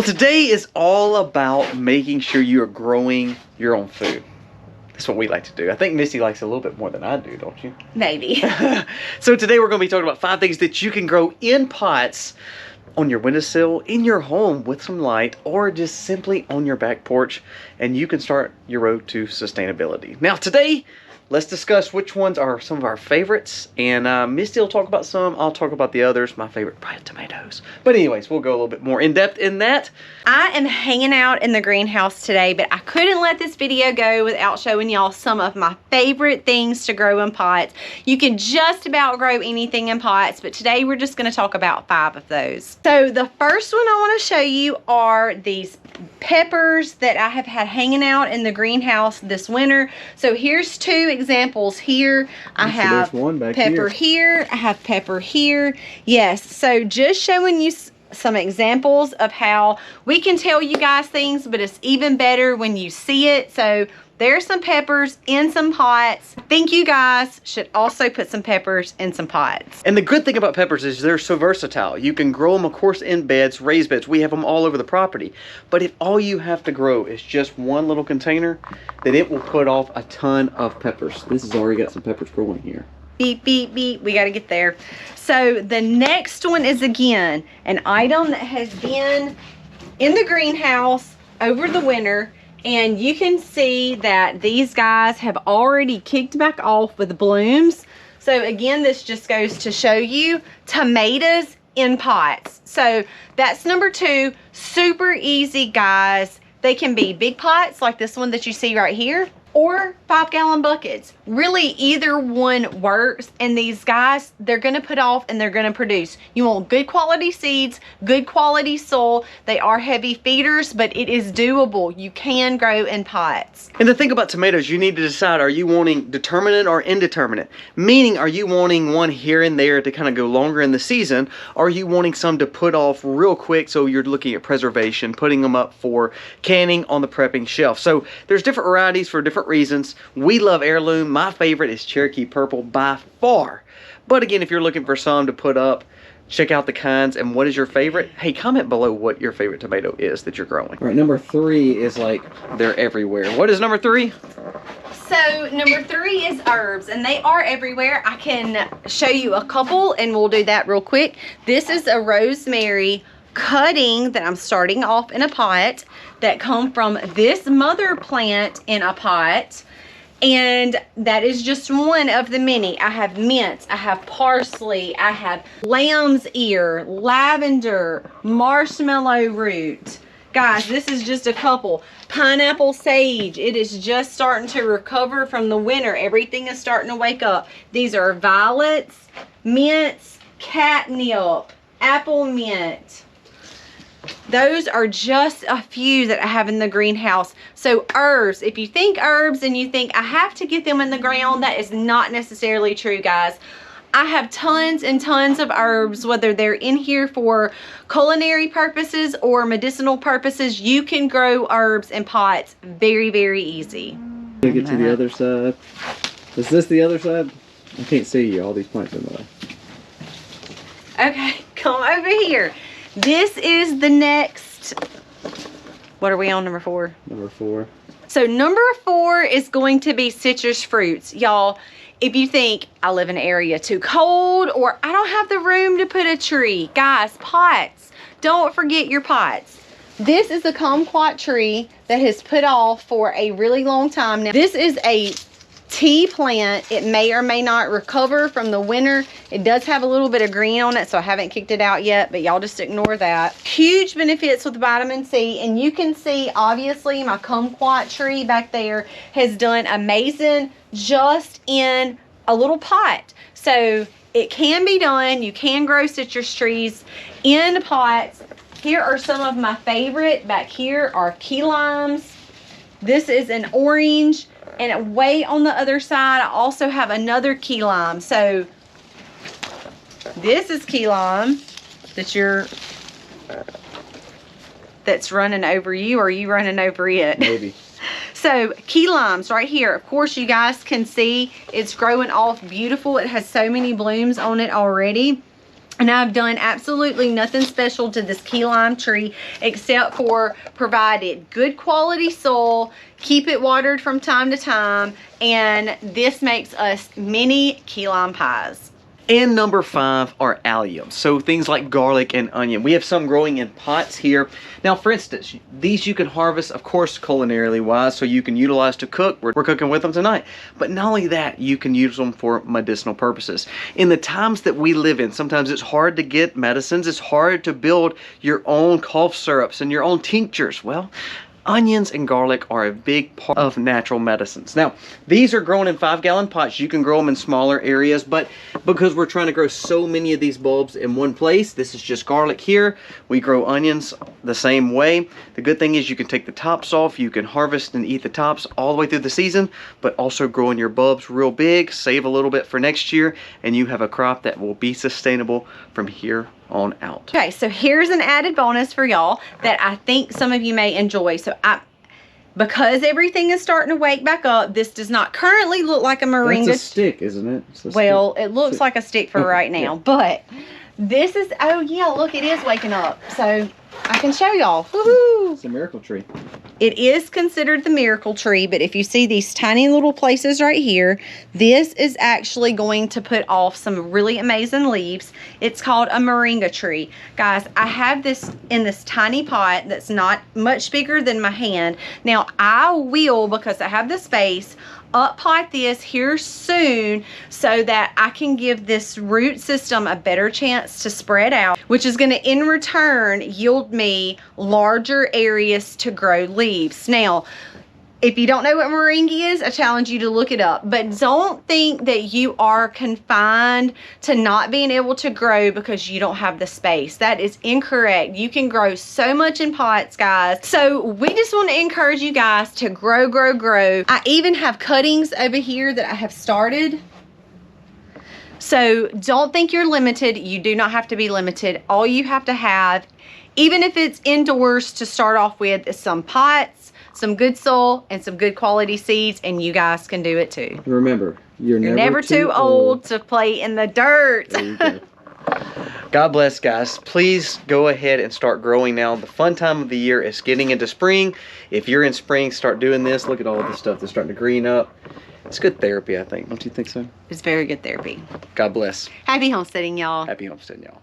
today is all about making sure you are growing your own food. That's what we like to do. I think Missy likes it a little bit more than I do, don't you? Maybe. So today we're going to be talking about 5 things that you can grow in pots on your windowsill, in your home with some light, or just simply on your back porch, and you can start your road to sustainability. Now today, let's discuss which ones are some of our favorites, and Misty will talk about some, I'll talk about the others. My favorite, probably tomatoes. But anyways, we'll go a little bit more in depth in that. I am hanging out in the greenhouse today, but I couldn't let this video go without showing y'all some of my favorite things to grow in pots. You can just about grow anything in pots, but today we're just going to talk about 5 of those. So the first one I want to show you are these peppers that I have had hanging out in the greenhouse this winter. So here's 2 examples here. I have pepper here. I have pepper here. Yes, so just showing you some examples of how we can tell you guys things, but it's even better when you see it. So there's some peppers in some pots. I think you guys should also put some peppers in some pots. And the good thing about peppers is they're so versatile. You can grow them, of course, in beds, raised beds. We have them all over the property. But if all you have to grow is just one little container, then it will put off a ton of peppers. This has already got some peppers growing here. Beep, beep, beep. We got to get there. So the next one is, again, an item that has been in the greenhouse over the winter. And you can see that these guys have already kicked back off with blooms. So again, this just goes to show you tomatoes in pots. So that's number 2. Super easy, guys. They can be big pots like this one that you see right here, or 5-gallon buckets. Really, either one works. And these guys, they're gonna put off and they're gonna produce. You want good quality seeds, good quality soil. They are heavy feeders, but it is doable. You can grow in pots. And the thing about tomatoes, you need to decide, are you wanting determinate or indeterminate? Meaning, are you wanting one here and there to kind of go longer in the season? Or are you wanting some to put off real quick, so you're looking at preservation, putting them up for canning on the prepping shelf? So there's different varieties for different reasons. We love Heirloom. My favorite is Cherokee Purple by far. But again, if you're looking for some to put up, check out the kinds. And what is your favorite? Hey, comment below what your favorite tomato is that you're growing. All right, number 3 is like, they're everywhere. What is number 3? So number 3 is herbs, and they are everywhere. I can show you a couple, and we'll do that real quick. This is a rosemary cutting that I'm starting off in a pot that come from this mother plant in a pot. And that is just one of the many. I have mint, I have parsley, I have lamb's ear, lavender, marshmallow root. Guys, this is just a couple. Pineapple sage, it is just starting to recover from the winter. Everything is starting to wake up. These are violets, mints, catnip, apple mint. Those are just a few that I have in the greenhouse. So herbs, if you think herbs and you think I have to get them in the ground, that is not necessarily true, guys. I have tons and tons of herbs, whether they're in here for culinary purposes or medicinal purposes. You can grow herbs in pots very, very easy. Take it to the other side. Is this the other side? I can't see you, all these plants in the way. Okay, come over here. This is the next, what are we on, number 4? Number 4. So number 4 is going to be citrus fruits. Y'all, if you think I live in an area too cold, or I don't have the room to put a tree, guys, pots, don't forget your pots. This is a kumquat tree that has put off for a really long time now. This is a tea plant. It may or may not recover from the winter. It does have a little bit of green on it, so I haven't kicked it out yet, but y'all just ignore that. Huge benefits with vitamin C, and you can see obviously my kumquat tree back there has done amazing just in a little pot. So it can be done. You can grow citrus trees in pots. Here are some of my favorite. Back here are key limes. This is an orange. And way on the other side, I also have another key lime. So this is key lime that's running over you, or are you running over it? Maybe. So key limes right here. Of course, you guys can see it's growing off beautiful. It has so many blooms on it already. And I've done absolutely nothing special to this key lime tree except for provide it good quality soil, keep it watered from time to time, and this makes us mini key lime pies. And number 5 are aliums. So things like garlic and onion. We have some growing in pots here. Now, for instance, these you can harvest, of course, culinarily wise, so you can utilize to cook. We're cooking with them tonight. But not only that, you can use them for medicinal purposes. In the times that we live in, sometimes it's hard to get medicines. It's hard to build your own cough syrups and your own tinctures. Well, onions and garlic are a big part of natural medicines. Now, these are grown in 5-gallon pots. You can grow them in smaller areas, but because we're trying to grow so many of these bulbs in one place, this is just garlic here. We grow onions the same way. The good thing is you can take the tops off. You can harvest and eat the tops all the way through the season, but also growing your bulbs real big, save a little bit for next year, and you have a crop that will be sustainable from here on out. Okay, so here's an added bonus for y'all that I think some of you may enjoy. So because everything is starting to wake back up, this does not currently look like a moringa. That's a stick, isn't it? Well, it looks like a stick for right now, but this is, oh yeah, look, it is waking up. So I can show y'all. Woohoo! It's a miracle tree. It is considered the miracle tree, but if you see these tiny little places right here, this is actually going to put off some really amazing leaves. It's called a moringa tree. Guys, I have this in this tiny pot that's not much bigger than my hand. Now, I will, because I have the space, up pot this here soon so that I can give this root system a better chance to spread out, which is going to in return yield me larger areas to grow leaves. Now, if you don't know what moringa is, I challenge you to look it up. But don't think that you are confined to not being able to grow because you don't have the space. That is incorrect. You can grow so much in pots, guys. So we just want to encourage you guys to grow, grow, grow. I even have cuttings over here that I have started. So don't think you're limited. You do not have to be limited. All you have to have, even if it's indoors to start off with, is some pots, some good soil, and some good quality seeds, and you guys can do it too. Remember, you're never too old to play in the dirt. There you go. God bless, guys. Please go ahead and start growing now. The fun time of the year is getting into spring. If you're in spring, start doing this. Look at all the stuff that's starting to green up. It's good therapy, I think. Don't you think so? It's very good therapy. God bless. Happy homesteading, y'all. Happy homesteading, y'all.